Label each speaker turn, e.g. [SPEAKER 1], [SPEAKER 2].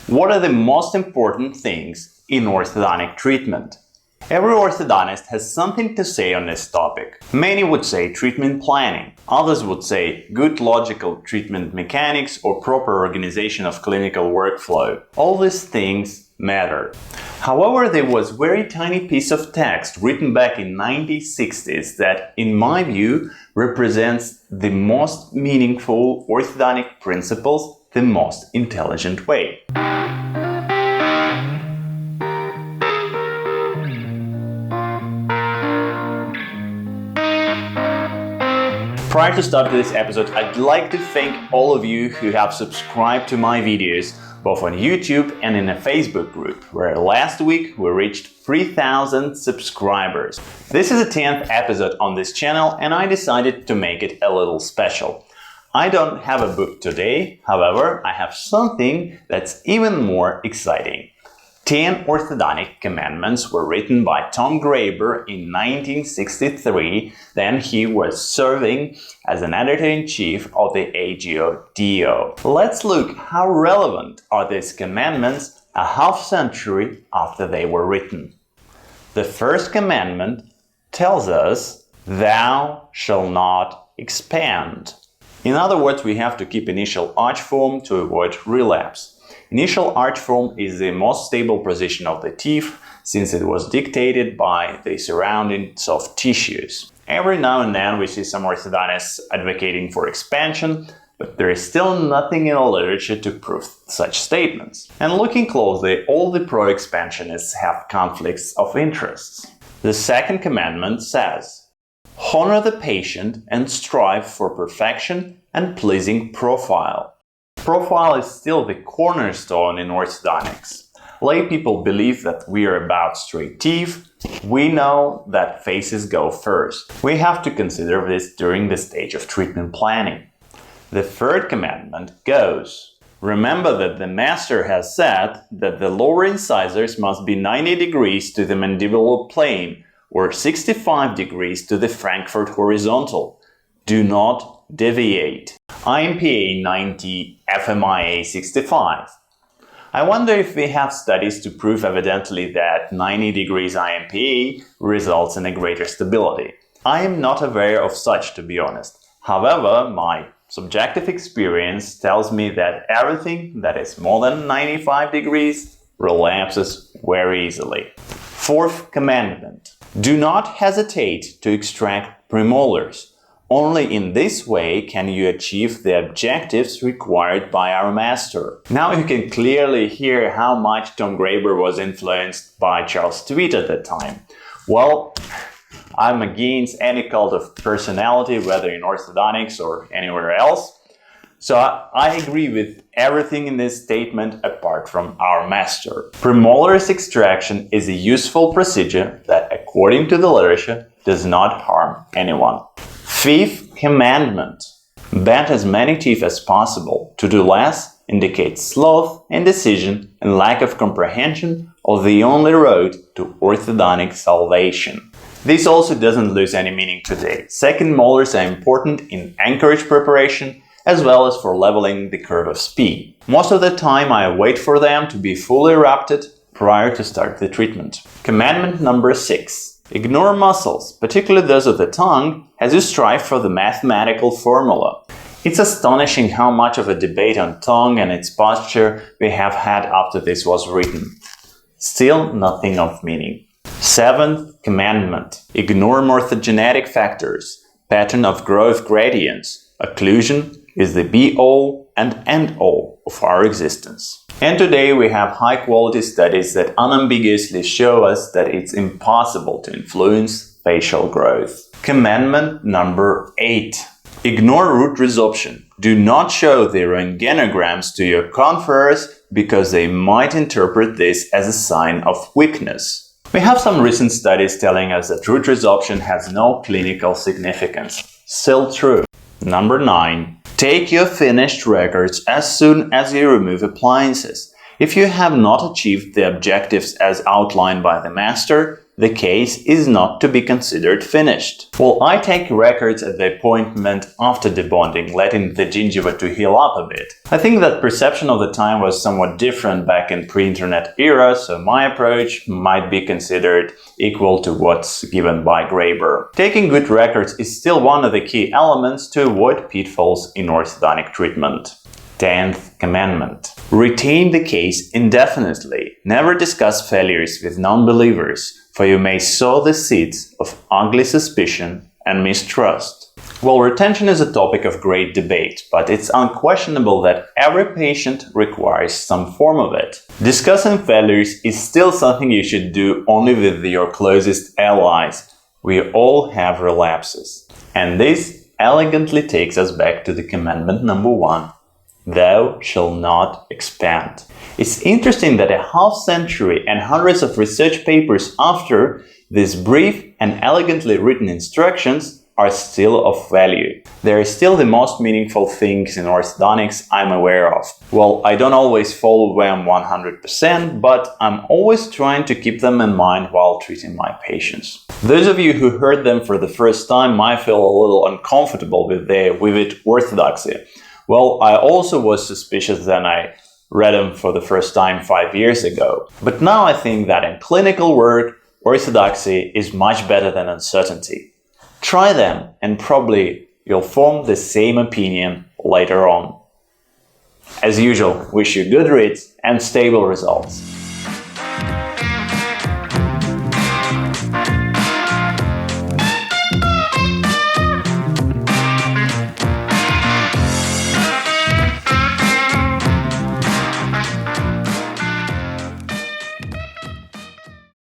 [SPEAKER 1] What are the most important things in orthodontic treatment? Every orthodontist has something to say on this topic. Many would say treatment planning. Others would say good logical treatment mechanics or proper organization of clinical workflow. All these things matter. However, there was a very tiny piece of text written back in 1960s that, in my view, represents the most meaningful orthodontic principles the most intelligent way. Prior to starting this episode, I'd like to thank all of you who have subscribed to my videos, both on YouTube and in a Facebook group, where last week we reached 3,000 subscribers. This is the 10th episode on this channel and I decided to make it a little special. I don't have a book today, however, I have something that's even more exciting. 10 Orthodontic Commandments were written by Tom Graeber in 1963, then he was serving as an editor-in-chief of the AGO-DO. Let's look how relevant are these commandments a half century after they were written. The first commandment tells us, "Thou shalt not expand." In other words, we have to keep initial arch form to avoid relapse. Initial arch form is the most stable position of the teeth since it was dictated by the surrounding soft tissues. Every now and then we see some orthodontists advocating for expansion, but there is still nothing in the literature to prove such statements. And looking closely, all the pro-expansionists have conflicts of interests. The second commandment says, "Honor the patient and strive for perfection and pleasing profile." Profile is still the cornerstone in orthodontics. Lay people believe that we are about straight teeth. We know that faces go first. We have to consider this during the stage of treatment planning. The third commandment goes, "Remember that the master has said that the lower incisors must be 90 degrees to the mandibular plane or 65 degrees to the Frankfort horizontal. Do not deviate." IMPA 90, FMIA 65. I wonder if we have studies to prove evidently that 90 degrees IMPA results in a greater stability. I am not aware of such, to be honest. However, my subjective experience tells me that everything that is more than 95 degrees relapses very easily. Fourth commandment. Do not hesitate to extract premolars. Only in this way can you achieve the objectives required by our master. Now you can clearly hear how much Tom Graeber was influenced by Charles Tweet at that time. Well, I'm against any cult of personality, whether in orthodontics or anywhere else. So I agree with everything in this statement apart from our master. Premolars extraction is a useful procedure that, according to the literature, does not harm anyone. Fifth commandment. Bend as many teeth as possible. To do less indicates sloth, indecision, and lack of comprehension of the only road to orthodontic salvation. This also doesn't lose any meaning today. Second molars are important in anchorage preparation as well as for leveling the curve of speed. Most of the time I wait for them to be fully erupted prior to start the treatment. Commandment number 6. Ignore muscles, particularly those of the tongue, as you strive for the mathematical formula. It's astonishing how much of a debate on tongue and its posture we have had after this was written. Still nothing of meaning. Seventh commandment. Ignore morphogenetic factors, pattern of growth gradients. Occlusion is the be-all and end-all of our existence. And today we have high-quality studies that unambiguously show us that it's impossible to influence facial growth. Commandment number 8. Ignore root resorption. Do not show the roentgenograms to your confreres because they might interpret this as a sign of weakness. We have some recent studies telling us that root resorption has no clinical significance. Still true. Number 9. Take your finished records as soon as you remove appliances. If you have not achieved the objectives as outlined by the master, the case is not to be considered finished. Well, I take records at the appointment after debonding, letting the gingiva to heal up a bit. I think that perception of the time was somewhat different back in pre-internet era, so my approach might be considered equal to what's given by Graeber. Taking good records is still one of the key elements to avoid pitfalls in orthodontic treatment. 10th commandment. Retain the case indefinitely. Never discuss failures with non-believers, for you may sow the seeds of ugly suspicion and mistrust. Well, retention is a topic of great debate, but it's unquestionable that every patient requires some form of it. Discussing failures is still something you should do only with your closest allies. We all have relapses. And this elegantly takes us back to the commandment number 1. Thou shalt not expand. It's interesting that a half-century and hundreds of research papers after, these brief and elegantly written instructions are still of value. They are still the most meaningful things in orthodontics I'm aware of. Well, I don't always follow them 100%, but I'm always trying to keep them in mind while treating my patients. Those of you who heard them for the first time might feel a little uncomfortable with it orthodoxy. Well, I also was suspicious when I read them for the first time 5 years ago. But now I think that in clinical work, orthodoxy is much better than uncertainty. Try them and probably you'll form the same opinion later on. As usual, wish you good reads and stable results.